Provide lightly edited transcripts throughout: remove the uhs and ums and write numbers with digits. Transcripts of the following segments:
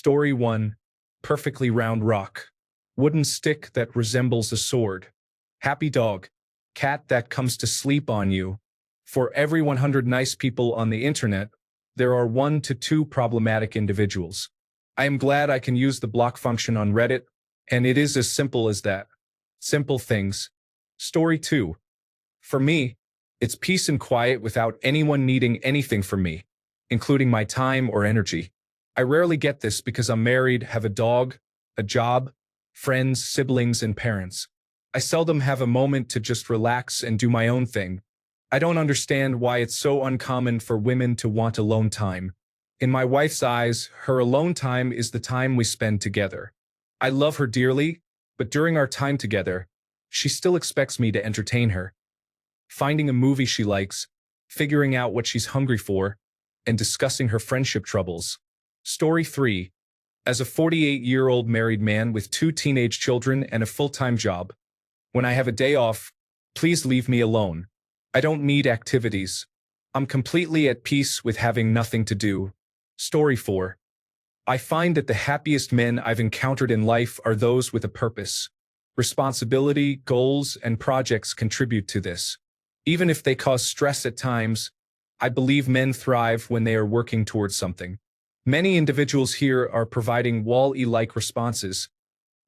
Story 1. Perfectly round rock. Wooden stick that resembles a sword. Happy dog. Cat that comes to sleep on you. For every 100 nice people on the internet, there are 1 to 2 problematic individuals. I am glad I can use the block function on Reddit, and it is as simple as that. Simple things. Story 2. For me, it's peace and quiet without anyone needing anything from me, including my time or energy. I rarely get this because I'm married, have a dog, a job, friends, siblings, and parents. I seldom have a moment to just relax and do my own thing. I don't understand why it's so uncommon for women to want alone time. In my wife's eyes, her alone time is the time we spend together. I love her dearly, but during our time together, she still expects me to entertain her. Finding a movie she likes, figuring out what she's hungry for, and discussing her friendship troubles. Story 3. As a 48-year-old married man with 2 teenage children and a full-time job, when I have a day off, please leave me alone. I don't need activities. I'm completely at peace with having nothing to do. Story 4. I find that the happiest men I've encountered in life are those with a purpose. Responsibility, goals, and projects contribute to this. Even if they cause stress at times, I believe men thrive when they are working towards something. Many individuals here are providing Wall-E-like responses,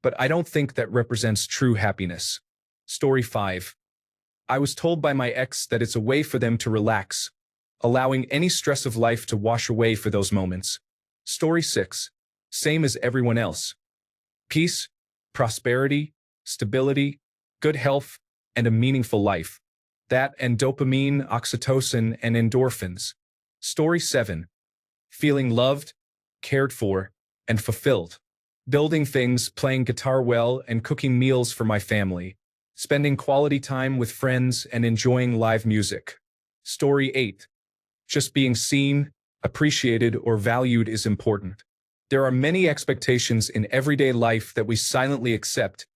but I don't think that represents true happiness. Story 5. I was told by my ex that it's a way for them to relax, allowing any stress of life to wash away for those moments. Story 6. Same as everyone else. Peace, prosperity, stability, good health, and a meaningful life. That and dopamine, oxytocin, and endorphins. Story 7. Feeling loved, cared for, and fulfilled. Building things, playing guitar well, and cooking meals for my family. Spending quality time with friends and enjoying live music. Story 8. Just being seen, appreciated, or valued is important. There are many expectations in everyday life that we silently accept,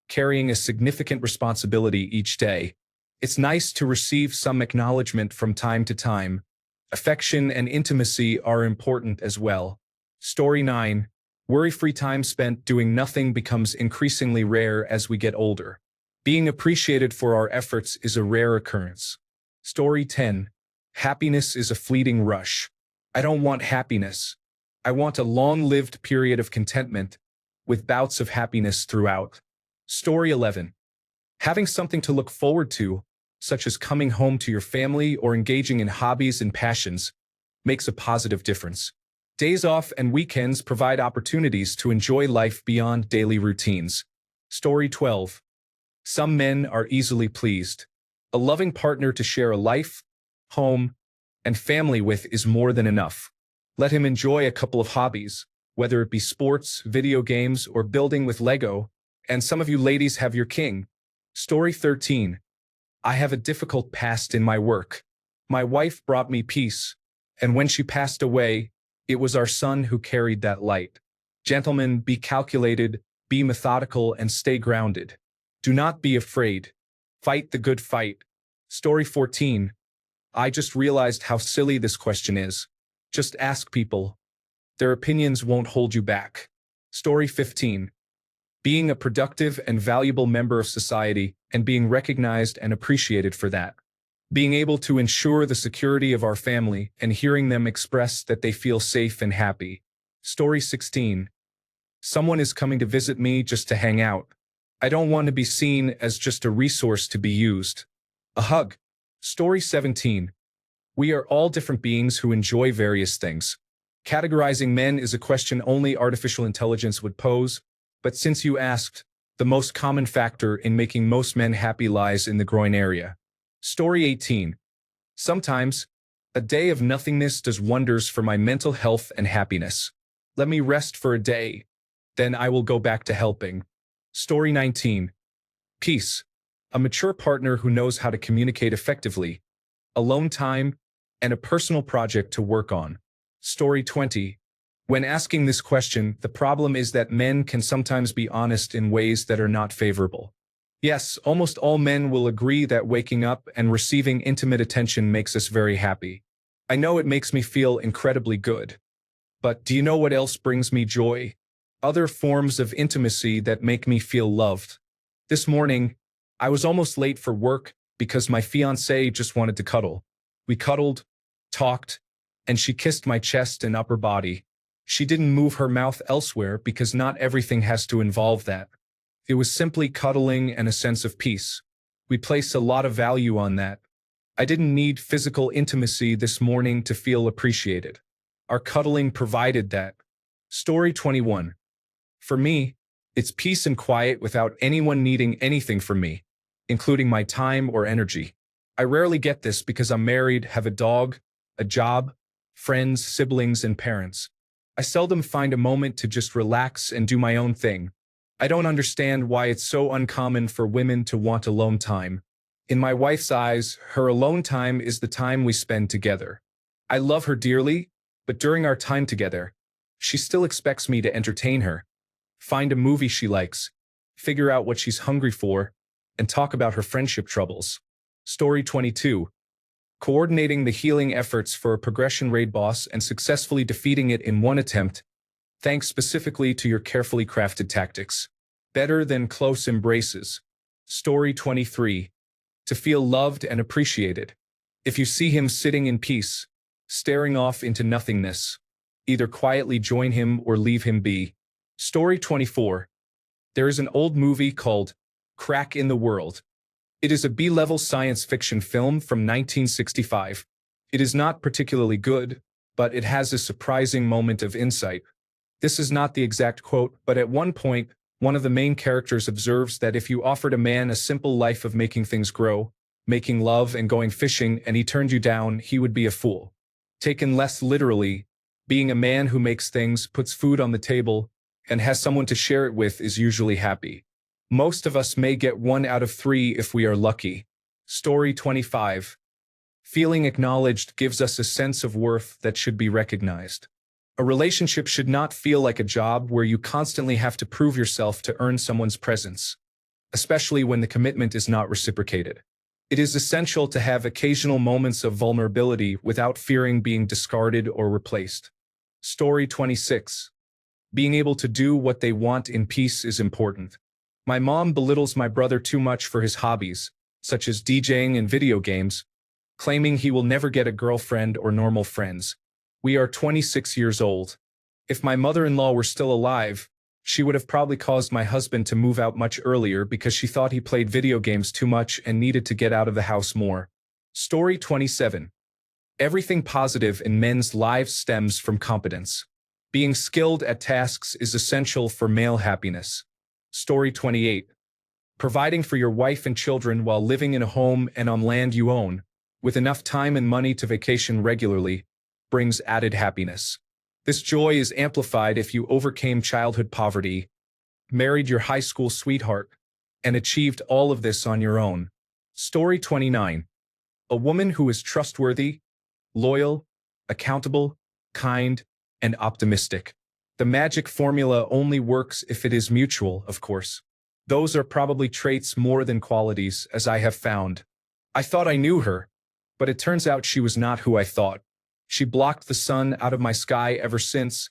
carrying a significant responsibility each day. It's nice to receive some acknowledgement from time to time. Affection and intimacy are important as well. Story 9. Worry-free time spent doing nothing becomes increasingly rare as we get older. Being appreciated for our efforts is a rare occurrence. Story 10. Happiness is a fleeting rush. I don't want happiness. I want a long-lived period of contentment, with bouts of happiness throughout. Story 11. Having something to look forward to, such as coming home to your family or engaging in hobbies and passions, makes a positive difference. Days off and weekends provide opportunities to enjoy life beyond daily routines. Story 12. Some men are easily pleased. A loving partner to share a life, home, and family with is more than enough. Let him enjoy a couple of hobbies, whether it be sports, video games, or building with Lego, and some of you ladies have your king. Story 13. I have a difficult past in my work. My wife brought me peace, and when she passed away, it was our son who carried that light. Gentlemen, be calculated, be methodical, and stay grounded. Do not be afraid. Fight the good fight. Story 14. I just realized how silly this question is. Just ask people. Their opinions won't hold you back. Story 15. Being a productive and valuable member of society and being recognized and appreciated for that. Being able to ensure the security of our family and hearing them express that they feel safe and happy. Story 16. Someone is coming to visit me just to hang out. I don't want to be seen as just a resource to be used. A hug. Story 17. We are all different beings who enjoy various things. Categorizing men is a question only artificial intelligence would pose, but since you asked, the most common factor in making most men happy lies in the groin area. Story 18. Sometimes, a day of nothingness does wonders for my mental health and happiness. Let me rest for a day, then I will go back to helping. Story 19. Peace. A mature partner who knows how to communicate effectively. Alone time, and a personal project to work on. Story 20. When asking this question, the problem is that men can sometimes be honest in ways that are not favorable. Yes, almost all men will agree that waking up and receiving intimate attention makes us very happy. I know it makes me feel incredibly good. But do you know what else brings me joy? Other forms of intimacy that make me feel loved. This morning, I was almost late for work because my fiancée just wanted to cuddle. We cuddled, talked, and she kissed my chest and upper body. She didn't move her mouth elsewhere because not everything has to involve that. It was simply cuddling and a sense of peace. We place a lot of value on that. I didn't need physical intimacy this morning to feel appreciated. Our cuddling provided that. Story 21. For me, it's peace and quiet without anyone needing anything from me, including my time or energy. I rarely get this because I'm married, have a dog, a job, friends, siblings, and parents. I seldom find a moment to just relax and do my own thing. I don't understand why it's so uncommon for women to want alone time. In my wife's eyes, her alone time is the time we spend together. I love her dearly, but during our time together, she still expects me to entertain her, find a movie she likes, figure out what she's hungry for, and talk about her friendship troubles. Story 22. Coordinating the healing efforts for a progression raid boss and successfully defeating it in one attempt, thanks specifically to your carefully crafted tactics. Better than close embraces. Story 23. To feel loved and appreciated. If you see him sitting in peace, staring off into nothingness, either quietly join him or leave him be. Story 24. There is an old movie called Crack in the World. It is a B-level science fiction film from 1965. It is not particularly good, but it has a surprising moment of insight. This is not the exact quote, but at one point, one of the main characters observes that if you offered a man a simple life of making things grow, making love and going fishing, and he turned you down, he would be a fool. Taken less literally, being a man who makes things, puts food on the table, and has someone to share it with is usually happy. Most of us may get 1 out of 3 if we are lucky. Story 25. Feeling acknowledged gives us a sense of worth that should be recognized. A relationship should not feel like a job where you constantly have to prove yourself to earn someone's presence, especially when the commitment is not reciprocated. It is essential to have occasional moments of vulnerability without fearing being discarded or replaced. Story 26. Being able to do what they want in peace is important. My mom belittles my brother too much for his hobbies, such as DJing and video games, claiming he will never get a girlfriend or normal friends. We are 26 years old. If my mother-in-law were still alive, she would have probably caused my husband to move out much earlier because she thought he played video games too much and needed to get out of the house more. Story 27. Everything positive in men's lives stems from competence. Being skilled at tasks is essential for male happiness. Story 28. Providing for your wife and children while living in a home and on land you own, with enough time and money to vacation regularly, brings added happiness. This joy is amplified if you overcame childhood poverty, married your high school sweetheart, and achieved all of this on your own. Story 29. A woman who is trustworthy, loyal, accountable, kind, and optimistic. The magic formula only works if it is mutual, of course. Those are probably traits more than qualities, as I have found. I thought I knew her, but it turns out she was not who I thought. She blocked the sun out of my sky ever since,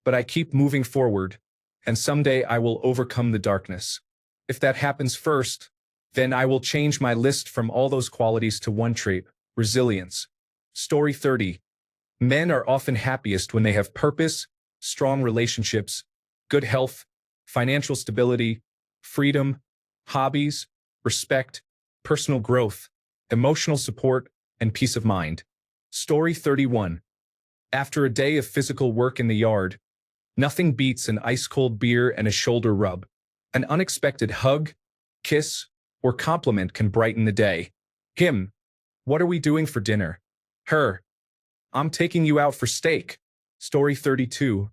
but I keep moving forward, and someday I will overcome the darkness. If that happens first, then I will change my list from all those qualities to one trait, resilience. Story 30. Men are often happiest when they have purpose, strong relationships, good health, financial stability, freedom, hobbies, respect, personal growth, emotional support, and peace of mind. Story 31. After a day of physical work in the yard, nothing beats an ice-cold beer and a shoulder rub. An unexpected hug, kiss, or compliment can brighten the day. Him. What are we doing for dinner? Her. I'm taking you out for steak. Story 32.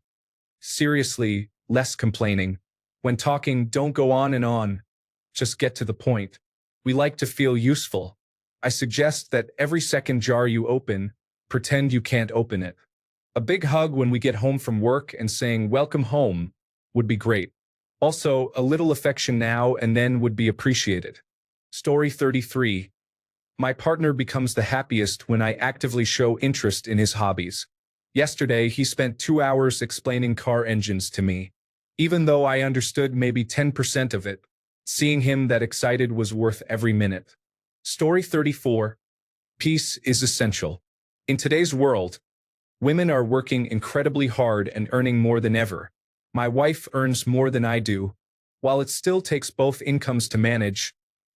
Seriously, less complaining. When talking, don't go on and on. Just get to the point. We like to feel useful. I suggest that every second jar you open, pretend you can't open it. A big hug when we get home from work and saying welcome home would be great. Also, a little affection now and then would be appreciated. Story 33. My partner becomes the happiest when I actively show interest in his hobbies. Yesterday, he spent 2 hours explaining car engines to me. Even though I understood maybe 10% of it, seeing him that excited was worth every minute. Story 34. Peace is essential. In today's world, women are working incredibly hard and earning more than ever. My wife earns more than I do. While it still takes both incomes to manage,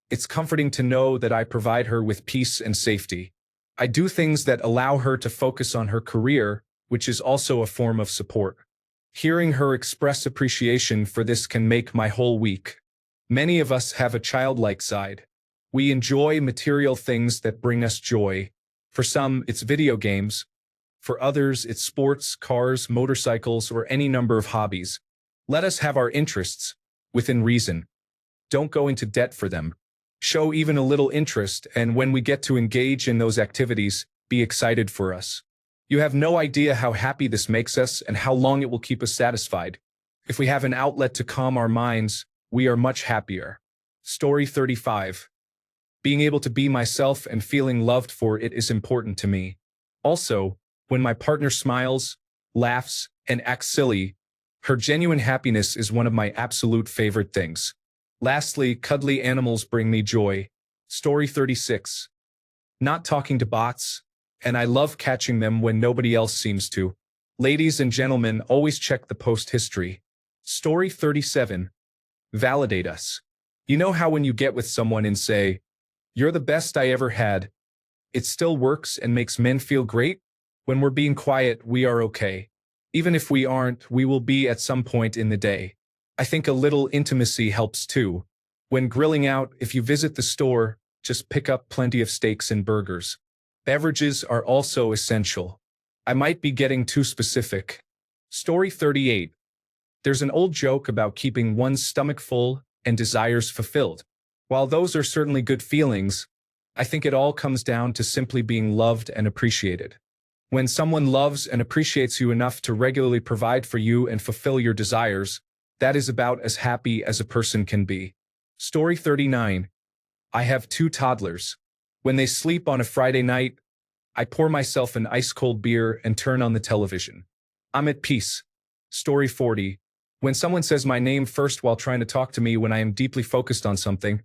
it's comforting to know that I provide her with peace and safety. I do things that allow her to focus on her career, which is also a form of support. Hearing her express appreciation for this can make my whole week. Many of us have a childlike side. We enjoy material things that bring us joy. For some, it's video games. For others, it's sports, cars, motorcycles, or any number of hobbies. Let us have our interests, within reason. Don't go into debt for them. Show even a little interest, and when we get to engage in those activities, be excited for us. You have no idea how happy this makes us and how long it will keep us satisfied. If we have an outlet to calm our minds, we are much happier. Story 35. Being able to be myself and feeling loved for it is important to me. Also, when my partner smiles, laughs, and acts silly, her genuine happiness is one of my absolute favorite things. Lastly, cuddly animals bring me joy. Story 36. Not talking to bots, and I love catching them when nobody else seems to. Ladies and gentlemen, always check the post history. Story 37. Validate us. You know how when you get with someone and say, "You're the best I ever had," it still works and makes men feel great? When we're being quiet, we are okay. Even if we aren't, we will be at some point in the day. I think a little intimacy helps too. When grilling out, if you visit the store, just pick up plenty of steaks and burgers. Beverages are also essential. I might be getting too specific. Story 38. There's an old joke about keeping one's stomach full and desires fulfilled. While those are certainly good feelings, I think it all comes down to simply being loved and appreciated. When someone loves and appreciates you enough to regularly provide for you and fulfill your desires, that is about as happy as a person can be. Story 39. I have 2 toddlers. When they sleep on a Friday night, I pour myself an ice-cold beer and turn on the television. I'm at peace. Story 40. When someone says my name first while trying to talk to me when I am deeply focused on something,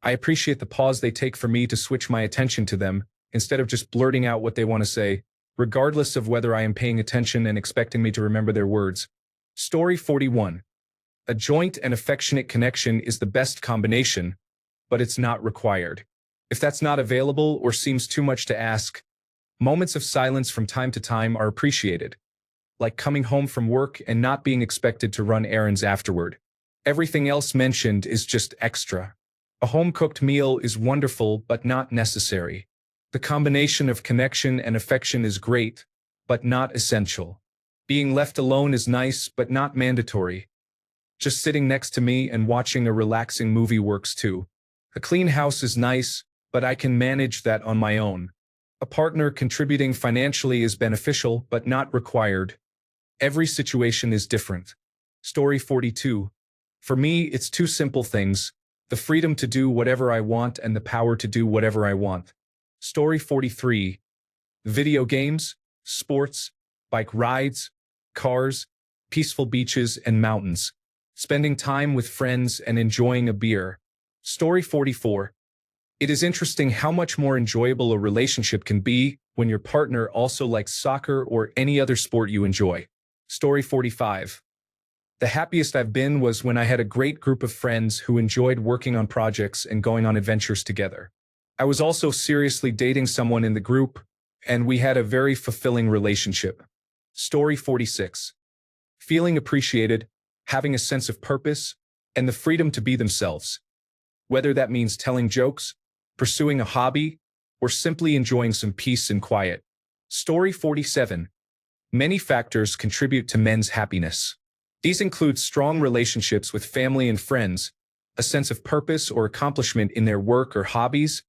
I appreciate the pause they take for me to switch my attention to them, instead of just blurting out what they want to say, regardless of whether I am paying attention and expecting me to remember their words. Story 41. A joint and affectionate connection is the best combination, but it's not required. If that's not available or seems too much to ask, moments of silence from time to time are appreciated, like coming home from work and not being expected to run errands afterward. Everything else mentioned is just extra. A home-cooked meal is wonderful but not necessary. The combination of connection and affection is great, but not essential. Being left alone is nice but not mandatory. Just sitting next to me and watching a relaxing movie works too. A clean house is nice, but I can manage that on my own. A partner contributing financially is beneficial but not required. Every situation is different. Story 42. For me, it's 2 simple things: the freedom to do whatever I want and the power to do whatever I want. Story 43. Video games, sports, bike rides, cars, peaceful beaches and mountains. Spending time with friends and enjoying a beer. Story 44. It is interesting how much more enjoyable a relationship can be when your partner also likes soccer or any other sport you enjoy. Story 45. The happiest I've been was when I had a great group of friends who enjoyed working on projects and going on adventures together. I was also seriously dating someone in the group, and we had a very fulfilling relationship. Story 46. Feeling appreciated, having a sense of purpose, and the freedom to be themselves. Whether that means telling jokes, pursuing a hobby, or simply enjoying some peace and quiet. Story 47. Many factors contribute to men's happiness. These include strong relationships with family and friends, a sense of purpose or accomplishment in their work or hobbies,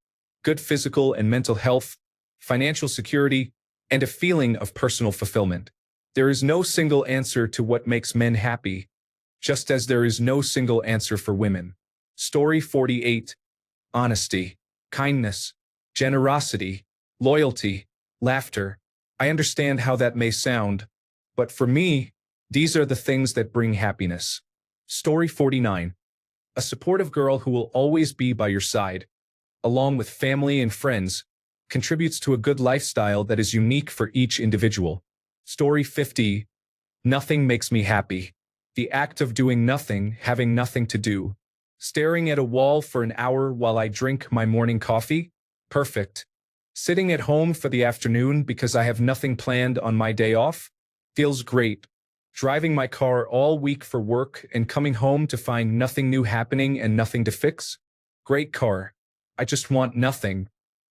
good physical and mental health, financial security, and a feeling of personal fulfillment. There is no single answer to what makes men happy, just as there is no single answer for women. Story 48. Honesty, kindness, generosity, loyalty, laughter, I understand how that may sound, but for me, these are the things that bring happiness. Story 49. A supportive girl who will always be by your side, along with family and friends, contributes to a good lifestyle that is unique for each individual. Story 50. Nothing makes me happy. The act of doing nothing, having nothing to do. Staring at a wall for an hour while I drink my morning coffee? Perfect. Sitting at home for the afternoon because I have nothing planned on my day off? Feels great. Driving my car all week for work and coming home to find nothing new happening and nothing to fix? Great car. I just want nothing.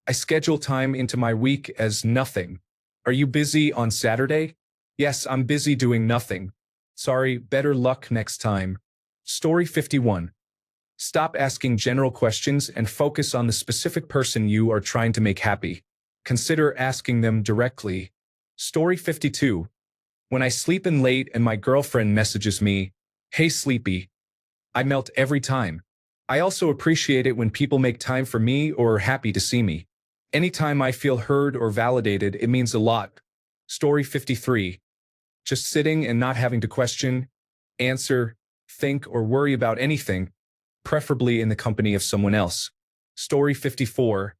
I schedule time into my week as nothing. Are you busy on Saturday? Yes, I'm busy doing nothing. Sorry, better luck next time. Story 51. Stop asking general questions and focus on the specific person you are trying to make happy. Consider asking them directly. Story 52. When I sleep in late and my girlfriend messages me, "Hey sleepy," I melt every time. I also appreciate it when people make time for me or are happy to see me. Anytime I feel heard or validated, it means a lot. Story 53. Just sitting and not having to question, answer, think, or worry about anything, preferably in the company of someone else. Story 54.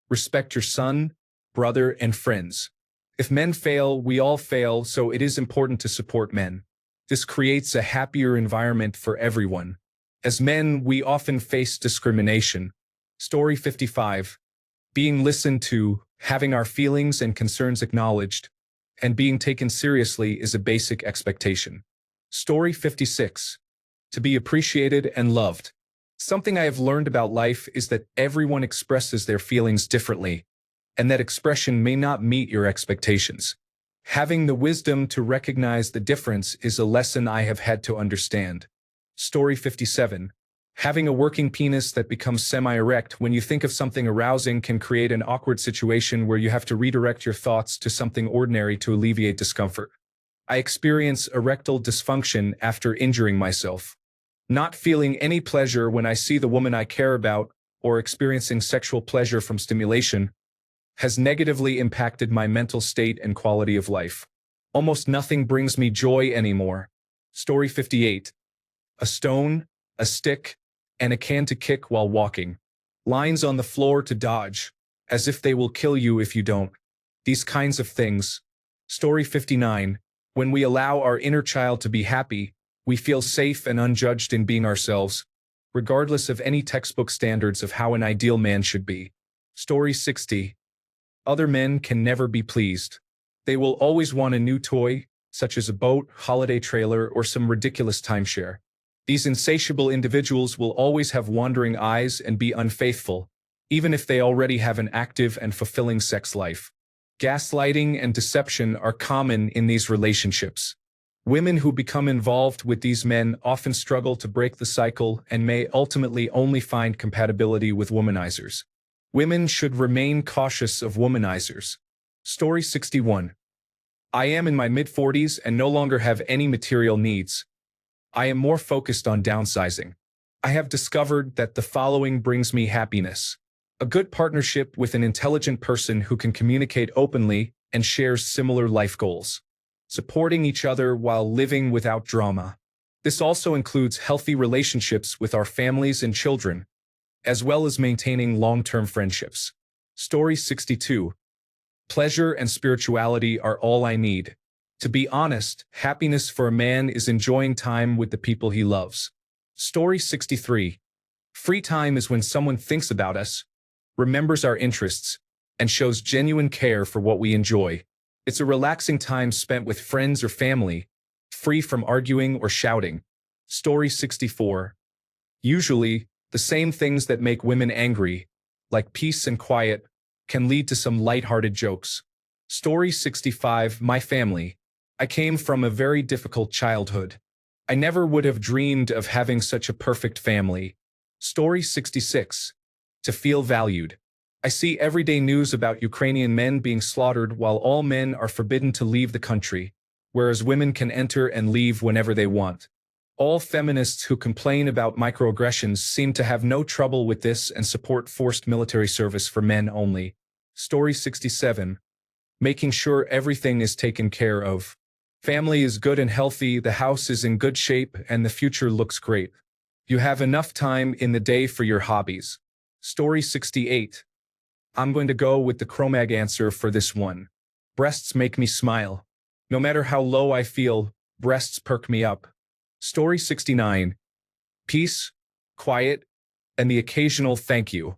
Respect your son, brother, and friends. If men fail, we all fail, so it is important to support men. This creates a happier environment for everyone. As men, we often face discrimination. Story 55. Being listened to, having our feelings and concerns acknowledged, and being taken seriously is a basic expectation. Story 56. To be appreciated and loved. Something I have learned about life is that everyone expresses their feelings differently, and that expression may not meet your expectations. Having the wisdom to recognize the difference is a lesson I have had to understand. Story 57. Having a working penis that becomes semi-erect when you think of something arousing can create an awkward situation where you have to redirect your thoughts to something ordinary to alleviate discomfort. I experience erectile dysfunction after injuring myself. Not feeling any pleasure when I see the woman I care about or experiencing sexual pleasure from stimulation has negatively impacted my mental state and quality of life. Almost nothing brings me joy anymore. Story 58. A stone, a stick, and a can to kick while walking. Lines on the floor to dodge, as if they will kill you if you don't. These kinds of things. Story 59. When we allow our inner child to be happy, we feel safe and unjudged in being ourselves, regardless of any textbook standards of how an ideal man should be. Story 60. Other men can never be pleased. They will always want a new toy, such as a boat, holiday trailer, or some ridiculous timeshare. These insatiable individuals will always have wandering eyes and be unfaithful, even if they already have an active and fulfilling sex life. Gaslighting and deception are common in these relationships. Women who become involved with these men often struggle to break the cycle and may ultimately only find compatibility with womanizers. Women should remain cautious of womanizers. Story 61. I am in my mid-40s and no longer have any material needs. I am more focused on downsizing. I have discovered that the following brings me happiness. A good partnership with an intelligent person who can communicate openly and shares similar life goals. Supporting each other while living without drama. This also includes healthy relationships with our families and children, as well as maintaining long-term friendships. Story 62. Pleasure and spirituality are all I need. To be honest, happiness for a man is enjoying time with the people he loves. Story 63. Free time is when someone thinks about us, remembers our interests, and shows genuine care for what we enjoy. It's a relaxing time spent with friends or family, free from arguing or shouting. Story 64. Usually, the same things that make women angry, like peace and quiet, can lead to some lighthearted jokes. Story 65. My family. I came from a very difficult childhood. I never would have dreamed of having such a perfect family. Story 66. To feel valued. I see everyday news about Ukrainian men being slaughtered while all men are forbidden to leave the country, whereas women can enter and leave whenever they want. All feminists who complain about microaggressions seem to have no trouble with this and support forced military service for men only. Story 67. making sure everything is taken care of. Family is good and healthy, the house is in good shape, and the future looks great. You have enough time in the day for your hobbies. Story 68. I'm going to go with the Chromag answer for this one. Breasts make me smile. No matter how low I feel, breasts perk me up. Story 69. Peace, quiet, and the occasional thank you.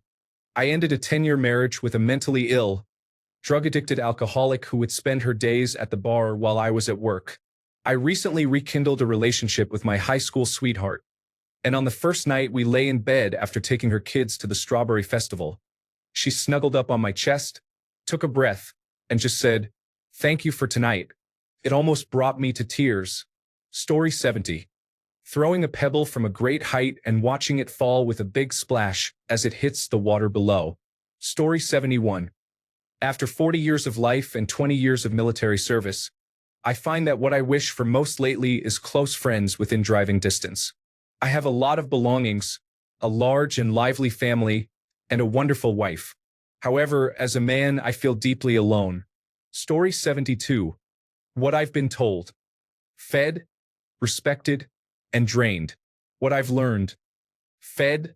I ended a 10-year marriage with a mentally ill, drug-addicted alcoholic who would spend her days at the bar while I was at work. I recently rekindled a relationship with my high school sweetheart, and on the first night we lay in bed after taking her kids to the Strawberry Festival. She snuggled up on my chest, took a breath, and just said, "Thank you for tonight." It almost brought me to tears. Story 70. Throwing a pebble from a great height and watching it fall with a big splash as it hits the water below. Story 71. After 40 years of life and 20 years of military service, I find that what I wish for most lately is close friends within driving distance. I have a lot of belongings, a large and lively family, and a wonderful wife. However, as a man, I feel deeply alone. Story 72. What I've been told. Fed, respected, and drained. What I've learned. Fed,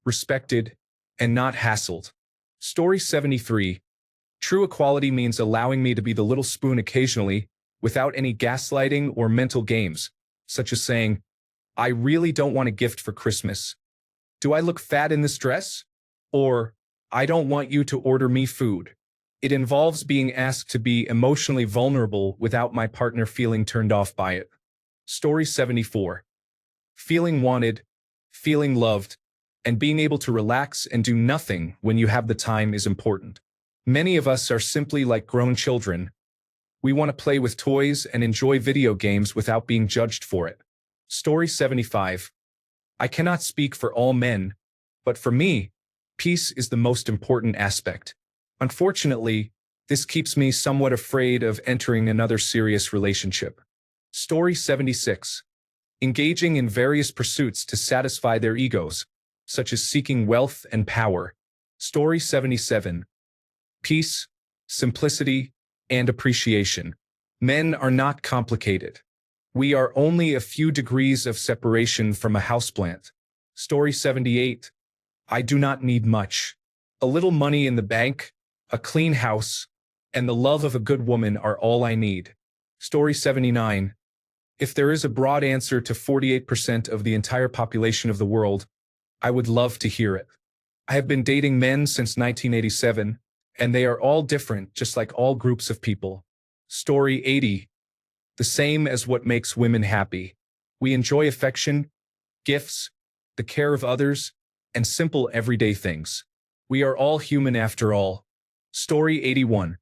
respected, and not hassled. Story 73. True equality means allowing me to be the little spoon occasionally, without any gaslighting or mental games, such as saying, "I really don't want a gift for Christmas. Do I look fat in this dress?" Or, "I don't want you to order me food." It involves being asked to be emotionally vulnerable without my partner feeling turned off by it. Story 74. Feeling wanted, feeling loved, and being able to relax and do nothing when you have the time is important. Many of us are simply like grown children. We want to play with toys and enjoy video games without being judged for it. Story 75. I cannot speak for all men, but for me, peace is the most important aspect. Unfortunately, this keeps me somewhat afraid of entering another serious relationship. Story 76. Engaging in various pursuits to satisfy their egos, such as seeking wealth and power. Story 77. Peace, simplicity, and appreciation. Men are not complicated. We are only a few degrees of separation from a houseplant. Story 78. I do not need much. A little money in the bank, a clean house, and the love of a good woman are all I need. Story 79. If there is a broad answer to 48% of the entire population of the world, I would love to hear it. I have been dating men since 1987, and they are all different, just like all groups of people. Story 80. The same as what makes women happy. We enjoy affection, gifts, the care of others, and simple everyday things. We are all human after all. Story 81.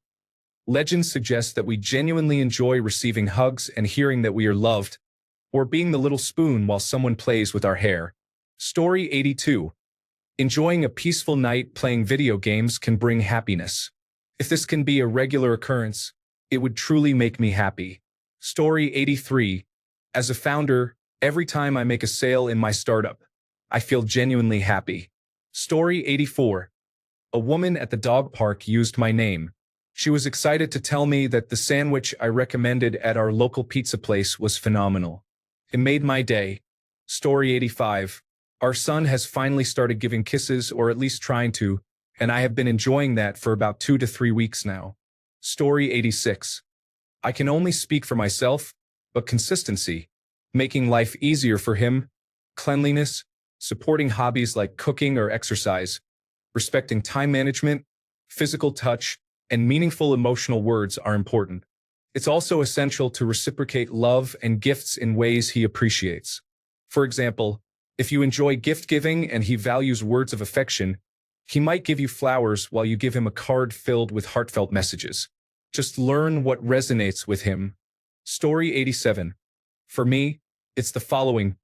Legends suggest that we genuinely enjoy receiving hugs and hearing that we are loved, or being the little spoon while someone plays with our hair. Story 82. Enjoying a peaceful night playing video games can bring happiness. If this can be a regular occurrence, it would truly make me happy. Story 83. As a founder, every time I make a sale in my startup, I feel genuinely happy. Story 84. A woman at the dog park used my name. She was excited to tell me that the sandwich I recommended at our local pizza place was phenomenal. It made my day. Story 85. Our son has finally started giving kisses, or at least trying to, and I have been enjoying that for about 2 to 3 weeks now. Story 86. I can only speak for myself, but consistency, making life easier for him, cleanliness, supporting hobbies like cooking or exercise, respecting time management, physical touch, and meaningful emotional words are important. It's also essential to reciprocate love and gifts in ways he appreciates. For example, if you enjoy gift giving and he values words of affection, he might give you flowers while you give him a card filled with heartfelt messages. Just learn what resonates with him. Story 87. For me, it's the following: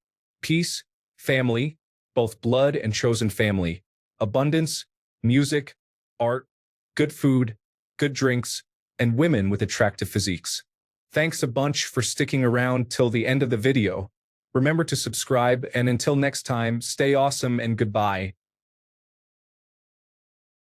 peace, family, both blood and chosen family, abundance, music, art, good food, good drinks, and women with attractive physiques. Thanks a bunch for sticking around till the end of the video. Remember to subscribe, and until next time, stay awesome and goodbye.